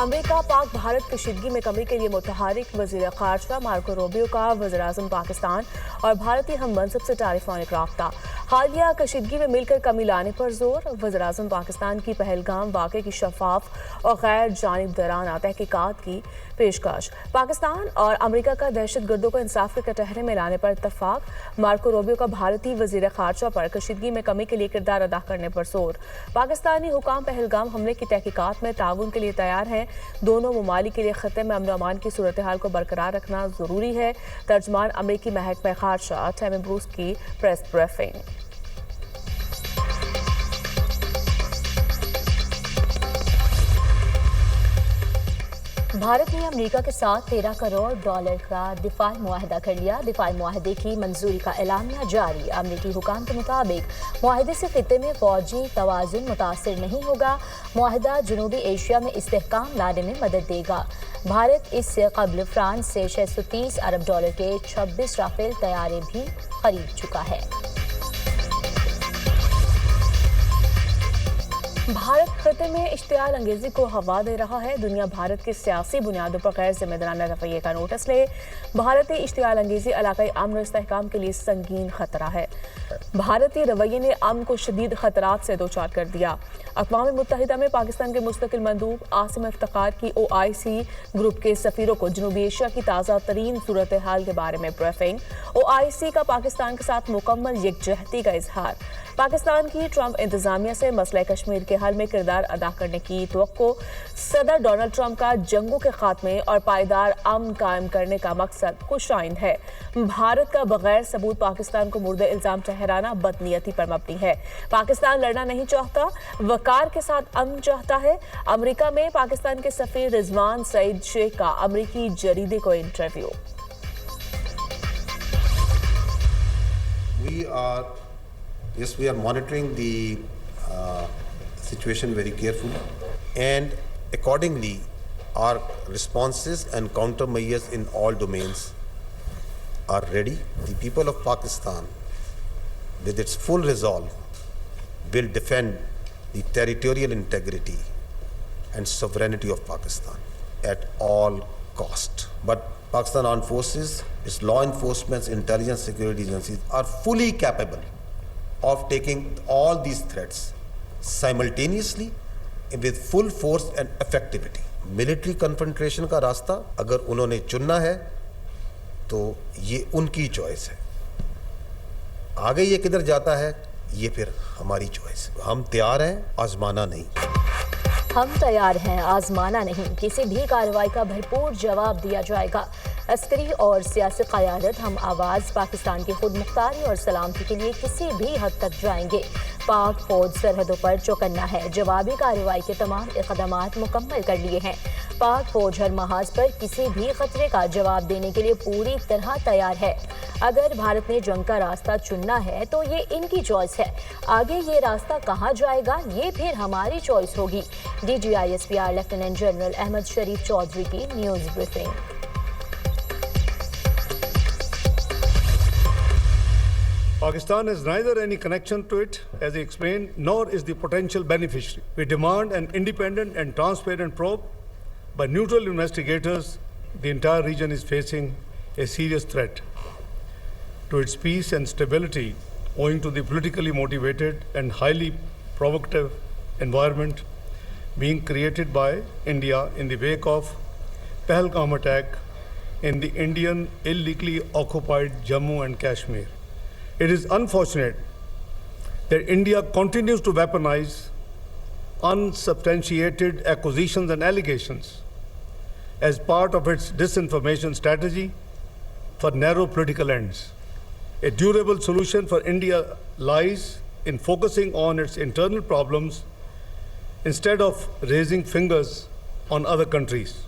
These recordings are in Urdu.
امریکہ پاک بھارت کشیدگی میں کمی کے لیے متحرک وزیر خارجہ مارکو روبیو کا وزیراعظم پاکستان اور بھارتی ہم منصب سے ٹیلی فونک رابطہ۔ حالیہ کشیدگی میں مل کر کمی لانے پر زور۔ وزیراعظم پاکستان کی پہلگام واقعے کی شفاف اور غیر جانبدارانہ تحقیقات کی پیشکش۔ پاکستان اور امریکہ کا دہشت گردوں کو انصاف کے کٹہرے میں لانے پر اتفاق۔ مارکو روبیو کا بھارتی وزیر خارجہ پر کشیدگی میں کمی کے لیے کردار ادا کرنے پر زور۔ پاکستانی حکام پہلگام حملے کی تحقیقات میں تعاون کے لیے تیار ہیں۔ دونوں ممالک کے لیے خطے میں امن و امان کی صورتحال کو برقرار رکھنا ضروری ہے۔ ترجمان امریکی محکمہ خارجہ ٹیمی بروس کی پریس بریفنگ۔ بھارت نے امریکہ کے ساتھ $13 کروڑ کا دفاعی معاہدہ کر لیا۔ دفاعی معاہدے کی منظوری کا اعلامیہ جاری۔ امریکی حکام کے مطابق معاہدے سے خطے میں فوجی توازن متاثر نہیں ہوگا۔ معاہدہ جنوبی ایشیا میں استحکام لانے میں مدد دے گا۔ بھارت اس سے قبل فرانس سے $630 ارب کے 26 رافیل طیارے بھی خرید چکا ہے۔ بھارت خطے میں اشتعال انگیزی کو ہوا دے رہا ہے۔ دنیا بھارت کی سیاسی بنیادوں پر غیر ذمہ دارانہ رویے کا نوٹس لے۔ بھارتی اشتعال انگیزی علاقائی امن و استحکام کے لیے سنگین خطرہ ہے۔ بھارتی رویے نے امن کو شدید خطرات سے دوچار کر دیا۔ اقوام متحدہ میں پاکستان کے مستقل مندوب عاصم افتخار کی OIC گروپ کے سفیروں کو جنوبی ایشیا کی تازہ ترین صورتحال کے بارے میں بریفنگ۔ OIC کا پاکستان کے ساتھ مکمل یکجہتی کا اظہار۔ پاکستان کی ٹرمپ انتظامیہ سے مسئلہ کشمیر کے حل میں کردار ادا کرنے کی توقع۔ صدر ڈونلڈ ٹرمپ کا جنگوں کے خاتمے اور پائیدار امن قائم کرنے کا مقصد خوش آئند ہے۔ بھارت کا بغیر ثبوت پاکستان کو مورد الزام ٹھہرانا بدنیتی پر مبنی ہے۔ پاکستان لڑنا نہیں چاہتا، وقار کے ساتھ امن چاہتا ہے۔ امریکہ میں پاکستان کے سفیر رضوان سعید شیخ کا امریکی جریدے کو interview. Yes, we are monitoring the situation very carefully, and accordingly our responses and countermeasures in all domains are ready. The people of Pakistan, with its full resolve, will defend the territorial integrity and sovereignty of Pakistan at all cost. But Pakistan Armed Forces, its law enforcement, intelligence, security agencies are fully capable of taking all these threats simultaneously with full force and effectivity. Military confrontation کا راستہ اگر انہوں نے چننا ہے تو یہ ان کی چوائس ہے۔ آگے یہ کدھر جاتا ہے یہ پھر ہماری چوائس ہے۔ ہم تیار ہیں، آزمانا نہیں۔ ہم تیار ہیں، آزمانا نہیں۔ کسی بھی کارروائی کا بھرپور جواب دیا جائے گا۔ عسکری اور سیاسی قیادت ہم آواز پاکستان کی خود مختاری اور سلامتی کے لیے کسی بھی حد تک جائیں گے۔ پاک فوج سرحدوں پر چوکنا ہے۔ جوابی کارروائی کے تمام اقدامات مکمل کر لیے ہیں۔ پاک فوج ہر محاذ پر کسی بھی خطرے کا جواب دینے کے لیے پوری طرح تیار ہے۔ اگر بھارت نے جنگ کا راستہ چننا ہے تو یہ ان کی چوائس ہے۔ آگے یہ راستہ کہاں جائے گا یہ پھر ہماری چوائس ہوگی۔ DGISPR لیفٹیننٹ جنرل احمد شریف چودھری کی news briefing. Pakistan has neither any connection to it, as he explained, nor is the potential beneficiary. We demand an independent and transparent probe by neutral investigators. The entire region is facing a serious threat to its peace and stability owing to the politically motivated and highly provocative environment being created by India in the wake of Pahalgam attack in the Indian illegally occupied Jammu and Kashmir. It is unfortunate that India continues to weaponize unsubstantiated accusations and allegations as part of its disinformation strategy for narrow political ends. A durable solution for India lies in focusing on its internal problems instead of raising fingers on other countries.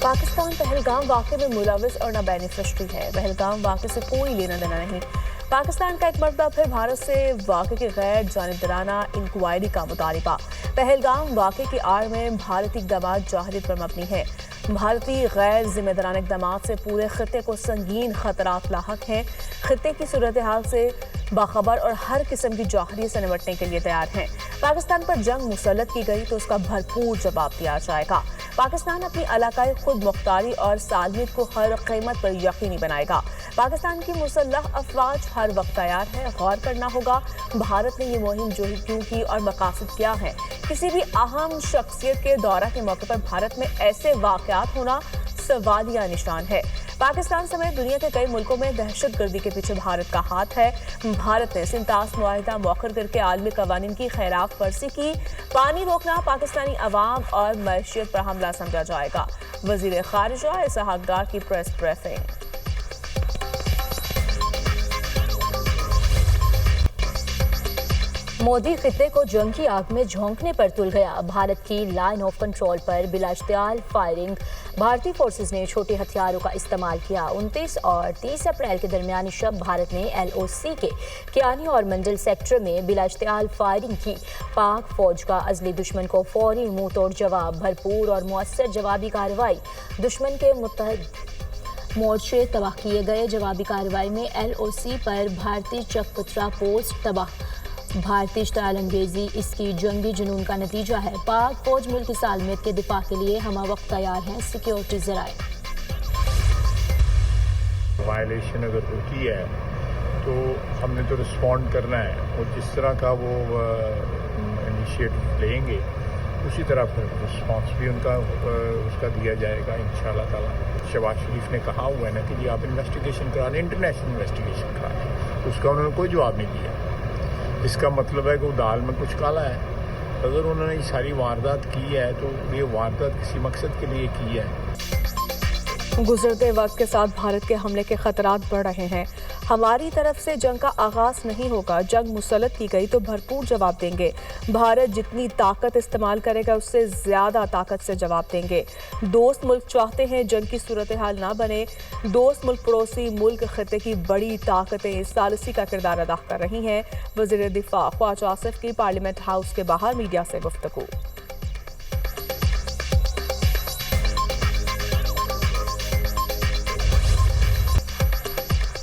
Pakistan Pahalgam واقعے میں ملوث اور نہ بینیفیشری ہے۔ پہلگام واقعے سے کوئی لینا دینا نہیں۔ پاکستان کا ایک مرتبہ پھر بھارت سے واقعے کی غیر جانبدارانہ انکوائری کا مطالبہ۔ پہلگام واقعے کی آڑ میں بھارتی اقدامات جاہلیت پر مبنی ہے۔ بھارتی غیر ذمہ دارانہ اقدامات سے پورے خطے کو سنگین خطرات لاحق ہیں۔ خطے کی صورتحال سے باخبر اور ہر قسم کی جوہری سے نمٹنے کے لیے تیار ہیں۔ پاکستان پر جنگ مسلط کی گئی تو اس کا بھرپور جواب دیا جائے گا۔ پاکستان اپنی علاقائی خود مختاری اور سالمیت کو ہر قیمت پر یقینی بنائے گا۔ پاکستان کی مسلح افواج ہر وقت تیار ہے۔ غور کرنا ہوگا بھارت نے یہ مہم جو کیوں کی اور مقاصد کیا ہیں۔ کسی بھی اہم شخصیت کے دورہ کے موقع پر بھارت میں ایسے واقعات ہونا سوالیہ نشان ہے۔ پاکستان سمیت دنیا کے کئی ملکوں میں دہشت گردی کے پیچھے بھارت کا ہاتھ ہے۔ بھارت نے سنتاس معاہدہ مؤخر کر کے عالمی قوانین کی خلاف ورزی کی۔ پانی روکنا پاکستانی عوام اور معیشت پر حملہ سمجھا جائے گا۔ وزیر خارجہ اسحاق ڈار کی پریس بریفنگ۔ مودی خطے کو جنگ کی آگ میں جھونکنے پر تل گیا۔ بھارت کی لائن آف کنٹرول پر بلا اشتعال فائرنگ۔ بھارتی فورسز نے چھوٹے ہتھیاروں کا استعمال کیا۔ 29 اور 30 اپریل کے درمیانی شب بھارت نے LOC کے کیانی اور منڈل سیکٹر میں بلا اشتعال فائرنگ کی۔ پاک فوج کا عزلی دشمن کو فوری منہ توڑ جواب، بھرپور اور مؤثر جوابی کارروائی۔ دشمن کے متحد مورچے تباہ کیے گئے۔ جوابی کارروائی میں LOC پر بھارتی چک پترا پوسٹ تباہ۔ بھارتی اشتعال انگیزی اس کی جنگی جنون کا نتیجہ ہے۔ پاک فوج ملک کی سالمیت کے دفاع کے لیے ہمہ وقت تیار ہیں۔ سیکیورٹی ذرائع وائلیشن اگر ہوتی ہے تو ہم نے تو رسپونڈ کرنا ہے، اور جس طرح کا وہ انیشیٹو لیں گے اسی طرح پھر رسپانس بھی ان کا اس کا دیا جائے گا انشاءاللہ تعالیٰ۔ شہباز شریف نے کہا ہوا ہے نا کہ جی آپ انویسٹیگیشن کرا لیں، انٹرنیشنل انویسٹیگیشن کرا لیں، اس کا انہوں نے کوئی جواب نہیں دیا۔ اس کا مطلب ہے کہ وہ دال میں کچھ کالا ہے۔ اگر انہوں نے یہ ساری واردات کی ہے تو یہ واردات کسی مقصد کے لیے کی ہے۔ گزرتے وقت کے ساتھ بھارت کے حملے کے خطرات بڑھ رہے ہیں۔ ہماری طرف سے جنگ کا آغاز نہیں ہوگا۔ جنگ مسلط کی گئی تو بھرپور جواب دیں گے۔ بھارت جتنی طاقت استعمال کرے گا اس سے زیادہ طاقت سے جواب دیں گے۔ دوست ملک چاہتے ہیں جنگ کی صورتحال نہ بنے۔ دوست ملک پڑوسی ملک خطے کی بڑی طاقتیں ثالثی کا کردار ادا کر رہی ہیں۔ وزیر دفاع خواجہ آصف کی پارلیمنٹ ہاؤس کے باہر میڈیا سے گفتگو۔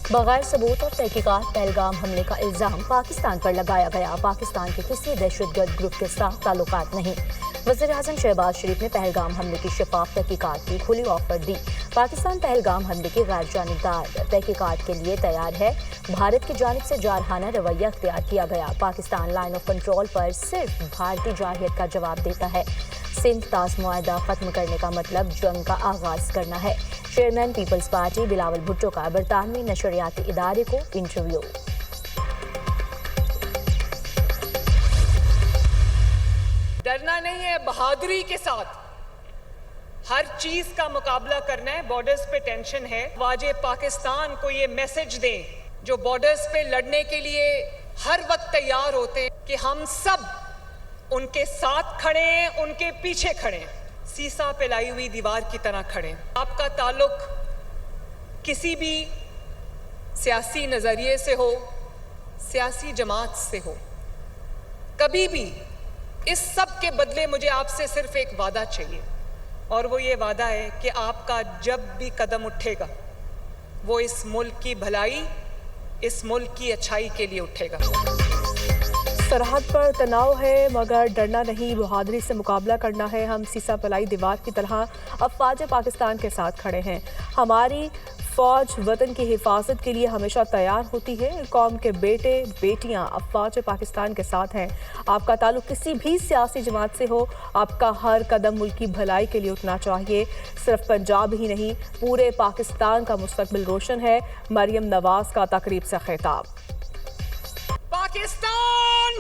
بغیر ثبوت اور تحقیقات پہلگام حملے کا الزام پاکستان پر لگایا گیا۔ پاکستان کے کسی دہشت گرد گروپ کے ساتھ تعلقات نہیں۔ وزیر اعظم شہباز شریف نے پہلگام حملے کی شفاف تحقیقات کی کھلی آفر دی۔ پاکستان پہلگام حملے کی غیر جانبدار تحقیقات کے لیے تیار ہے۔ بھارت کی جانب سے جارحانہ رویہ اختیار کیا گیا۔ پاکستان لائن آف کنٹرول پر صرف بھارتی جارحیت کا جواب دیتا ہے۔ سندھ طاس معاہدہ ختم کرنے کا مطلب جنگ کا آغاز کرنا ہے۔ چیئرمین پیپلز پارٹی بلاول بھٹو کا برطانوی نشریاتی ادارے کو انٹرویو۔ ڈرنا نہیں ہے، بہادری کے ساتھ ہر چیز کا مقابلہ کرنا ہے۔ بارڈرز پہ ٹینشن ہے، واجہ پاکستان کو یہ میسج دیں جو بارڈرز پہ لڑنے کے لیے ہر وقت تیار ہوتے ہیں کہ ہم سب ان کے ساتھ کھڑے ہیں، ان کے پیچھے کھڑے ہیں، سیسا پہ لائی ہوئی دیوار کی طرح کھڑے ہیں۔ آپ کا تعلق کسی بھی سیاسی نظریے سے ہو، سیاسی جماعت سے ہو، کبھی بھی اس سب کے بدلے مجھے آپ سے صرف ایک وعدہ چاہیے، اور وہ یہ وعدہ ہے کہ آپ کا جب بھی قدم اٹھے گا وہ اس ملک کی بھلائی، اس ملک کی اچھائی کے لیے اٹھے گا۔ سرحد پر تناؤ ہے مگر ڈرنا نہیں، بہادری سے مقابلہ کرنا ہے۔ ہم سیسا پلائی دیوار کی طرح افواج پاکستان کے ساتھ کھڑے ہیں۔ ہماری فوج وطن کی حفاظت کے لیے ہمیشہ تیار ہوتی ہے۔ قوم کے بیٹے بیٹیاں افواج پاکستان کے ساتھ ہیں۔ آپ کا تعلق کسی بھی سیاسی جماعت سے ہو، آپ کا ہر قدم ملک کی بھلائی کے لیے اٹھنا چاہیے۔ صرف پنجاب ہی نہیں، پورے پاکستان کا مستقبل روشن ہے۔ مریم نواز کا تقریب سے خطاب۔ پاکستان